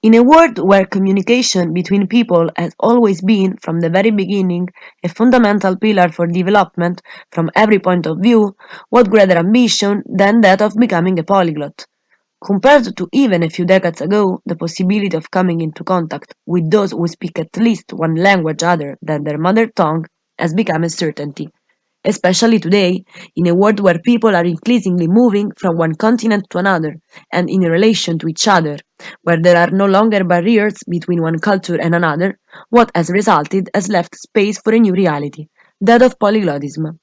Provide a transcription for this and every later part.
In a world where communication between people has always been, from the very beginning, a fundamental pillar for development from every point of view, what greater ambition than that of becoming a polyglot? Compared to even a few decades ago, the possibility of coming into contact with those who speak at least one language other than their mother tongue has become a certainty. Especially today, in a world where people are increasingly moving from one continent to another and in relation to each other, where there are no longer barriers between one culture and another, what has resulted has left space for a new reality, that of polyglottism.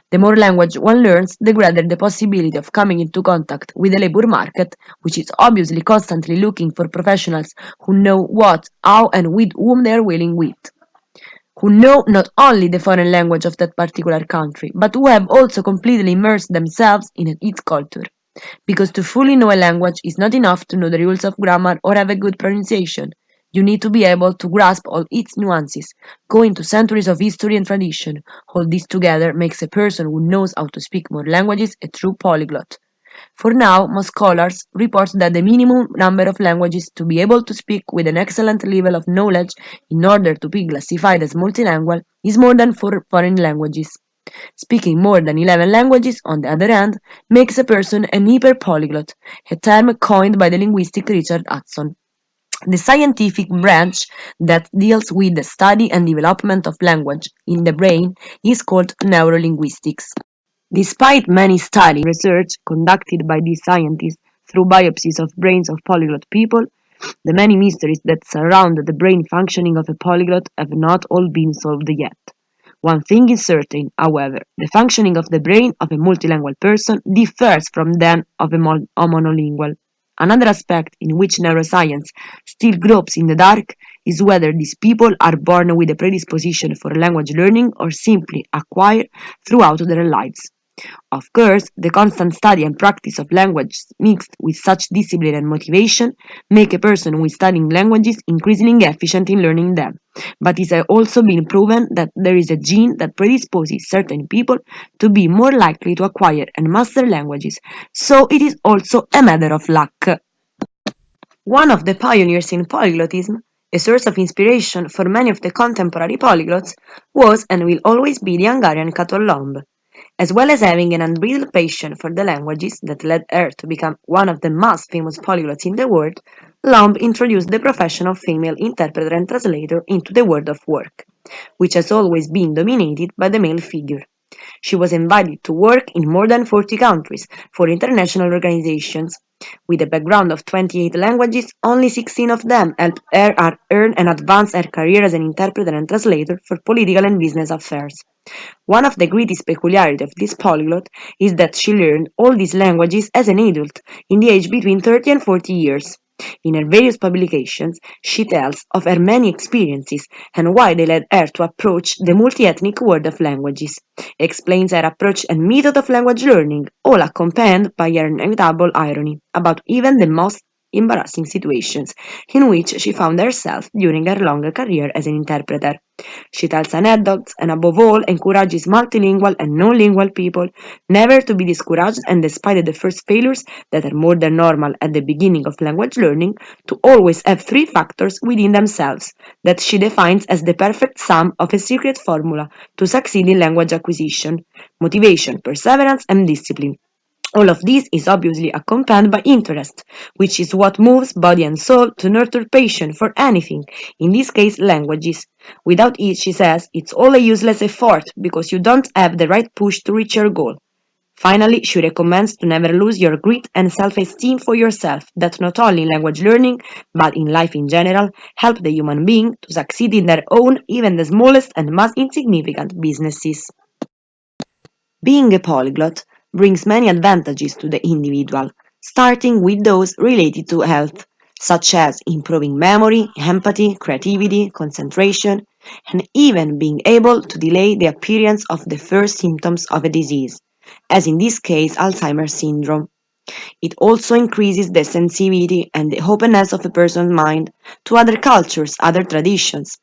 The more language one learns, the greater the possibility of coming into contact with the labor market, which is obviously constantly looking for professionals who know what, how, and with whom they are willing with, who know not only the foreign language of that particular country, but who have also completely immersed themselves in its culture. Because to fully know a language is not enough to know the rules of grammar or have a good pronunciation. You need to be able to grasp all its nuances, go into centuries of history and tradition. All this together makes a person who knows how to speak more languages a true polyglot. For now, most scholars report that the minimum number of languages to be able to speak with an excellent level of knowledge in order to be classified as multilingual is more than 4 foreign languages. Speaking more than 11 languages, on the other hand, makes a person an hyperpolyglot, a term coined by the linguistic Richard Hudson. The scientific branch that deals with the study and development of language in the brain is called neurolinguistics. Despite many studies and research conducted by these scientists through biopsies of brains of polyglot people, the many mysteries that surround the brain functioning of a polyglot have not all been solved yet. One thing is certain, however, the functioning of the brain of a multilingual person differs from that of a monolingual. Another aspect in which neuroscience still gropes in the dark is whether these people are born with a predisposition for language learning or simply acquire throughout their lives. Of course, the constant study and practice of language mixed with such discipline and motivation make a person who is studying languages increasingly efficient in learning them. But it has also been proven that there is a gene that predisposes certain people to be more likely to acquire and master languages, so it is also a matter of luck. One of the pioneers in polyglottism, a source of inspiration for many of the contemporary polyglots, was and will always be the Hungarian Catolomb. As well as having an unbridled passion for the languages that led her to become one of the most famous polyglots in the world, Lomb introduced the profession of female interpreter and translator into the world of work, which has always been dominated by the male figure. She was invited to work in more than 40 countries for international organizations. With a background of 28 languages, only 16 of them helped her earn and advance her career as an interpreter and translator for political and business affairs. One of the greatest peculiarities of this polyglot is that she learned all these languages as an adult, in the age between 30 and 40 years. In her various publications, she tells of her many experiences and why they led her to approach the multi-ethnic world of languages, explains her approach and method of language learning, all accompanied by her inevitable irony about even the most embarrassing situations in which she found herself during her long career as an interpreter. She tells anecdotes and above all encourages multilingual and non-lingual people never to be discouraged and despite the first failures that are more than normal at the beginning of language learning, to always have three factors within themselves that she defines as the perfect sum of a secret formula to succeed in language acquisition: motivation, perseverance, and discipline. All of this is obviously accompanied by interest, which is what moves body and soul to nurture passion for anything, in this case languages. Without it, she says, it's all a useless effort because you don't have the right push to reach your goal. Finally, she recommends to never lose your grit and self-esteem for yourself, that not only in language learning, but in life in general, help the human being to succeed in their own, even the smallest and most insignificant businesses. Being a polyglot brings many advantages to the individual, starting with those related to health, such as improving memory, empathy, creativity, concentration, and even being able to delay the appearance of the first symptoms of a disease, as in this case Alzheimer's syndrome. It also increases the sensitivity and the openness of a person's mind to other cultures, other traditions.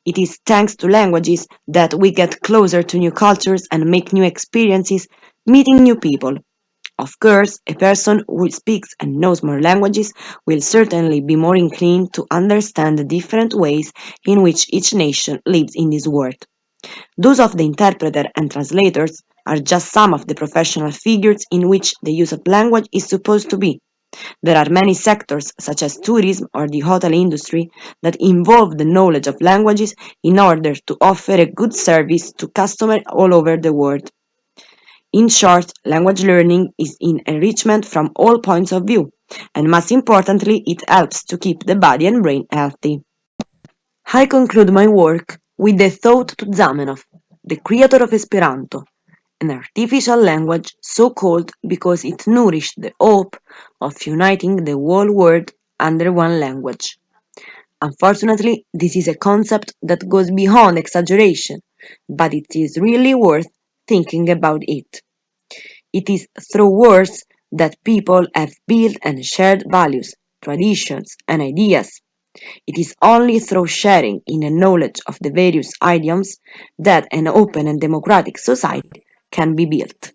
It is thanks to languages that we get closer to new cultures and make new experiences, meeting new people. Of course, a person who speaks and knows more languages will certainly be more inclined to understand the different ways in which each nation lives in this world. Those of the interpreter and translators are just some of the professional figures in which the use of language is supposed to be. There are many sectors, such as tourism or the hotel industry, that involve the knowledge of languages in order to offer a good service to customers all over the world. In short, language learning is an enrichment from all points of view, and most importantly, it helps to keep the body and brain healthy. I conclude my work with the thought to Zamenhof, the creator of Esperanto, an artificial language so called because it nourished the hope of uniting the whole world under one language. Unfortunately, this is a concept that goes beyond exaggeration, but it is really worth thinking about it. It is through words that people have built and shared values, traditions, and ideas. It is only through sharing in a knowledge of the various idioms that an open and democratic society can be built.